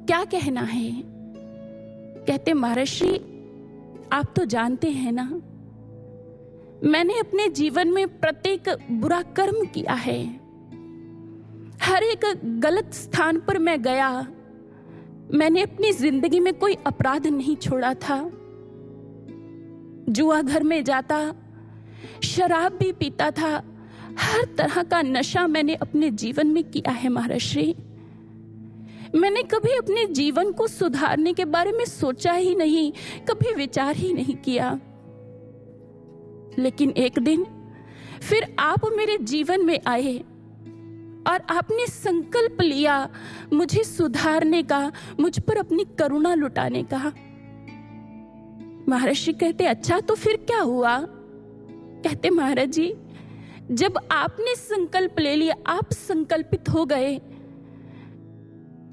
क्या कहना है? कहते महर्षि, आप तो जानते हैं ना, मैंने अपने जीवन में प्रत्येक बुरा कर्म किया है। हर एक गलत स्थान पर मैं गया। मैंने अपनी जिंदगी में कोई अपराध नहीं छोड़ा था। जुआ घर में जाता, शराब भी पीता था, हर तरह का नशा मैंने अपने जीवन में किया है महर्षि। मैंने कभी अपने जीवन को सुधारने के बारे में सोचा ही नहीं, कभी विचार ही नहीं किया। लेकिन एक दिन फिर आप मेरे जीवन में आए और आपने संकल्प लिया मुझे सुधारने का, मुझ पर अपनी करुणा लुटाने का। महर्षि कहते, अच्छा तो फिर क्या हुआ? कहते, महाराज जी, जब आपने संकल्प ले लिया, आप संकल्पित हो गए,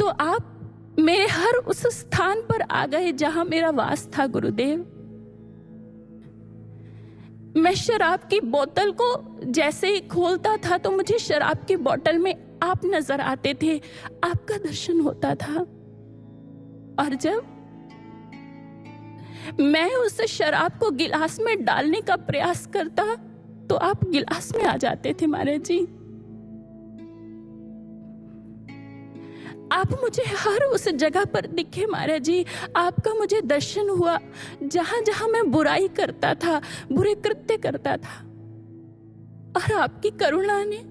तो आप मेरे हर उस स्थान पर आ गए जहां मेरा वास था। गुरुदेव, मैं शराब की बोतल को जैसे ही खोलता था तो मुझे शराब की बोतल में आप नजर आते थे, आपका दर्शन होता था। और जब मैं उस शराब को गिलास में डालने का प्रयास करता तो आप गिलास में आ जाते थे महाराज जी। आप मुझे हर उस जगह पर दिखे महाराज जी। आपका मुझे दर्शन हुआ जहां जहां मैं बुराई करता था, बुरे कृत्य करता था, और आपकी करुणा ने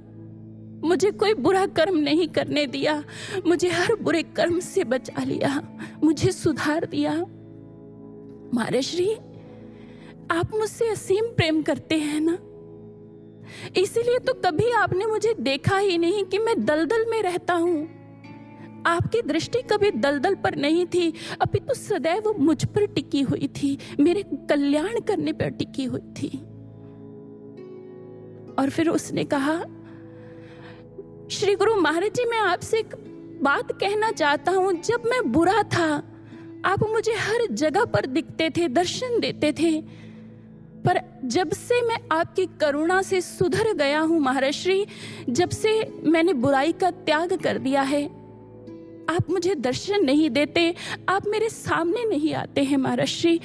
मुझे कोई बुरा कर्म नहीं करने दिया। मुझे हर बुरे कर्म से बचा लिया, मुझे सुधार दिया। महर्षि, आप मुझसे असीम प्रेम करते हैं ना, इसीलिए तो कभी आपने मुझे देखा ही नहीं कि मैं दलदल में रहता हूं। आपकी दृष्टि कभी दलदल पर नहीं थी, अभी तो सदैव मुझ पर टिकी हुई थी, मेरे कल्याण करने पर टिकी हुई थी। और फिर उसने कहा, श्री गुरु महाराज जी, मैं आपसे एक बात कहना चाहता हूं। जब मैं बुरा था, आप मुझे हर जगह पर दिखते थे, दर्शन देते थे, पर जब से मैं आपकी करुणा से सुधर गया हूं महर्षि, जब से मैंने बुराई का त्याग कर दिया है, आप मुझे दर्शन नहीं देते, आप मेरे सामने नहीं आते हैं महर्षि,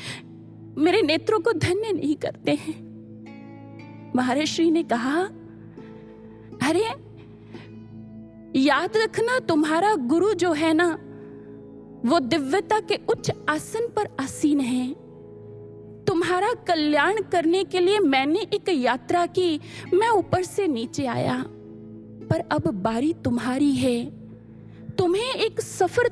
मेरे नेत्रों को धन्य नहीं करते हैं। महर्षि ने कहा, अरे याद रखना, तुम्हारा गुरु जो है ना, वो दिव्यता के उच्च आसन पर आसीन है। तुम्हारा कल्याण करने के लिए मैंने एक यात्रा की, मैं ऊपर से नीचे आया, पर अब बारी तुम्हारी है। तुम्हें एक सफर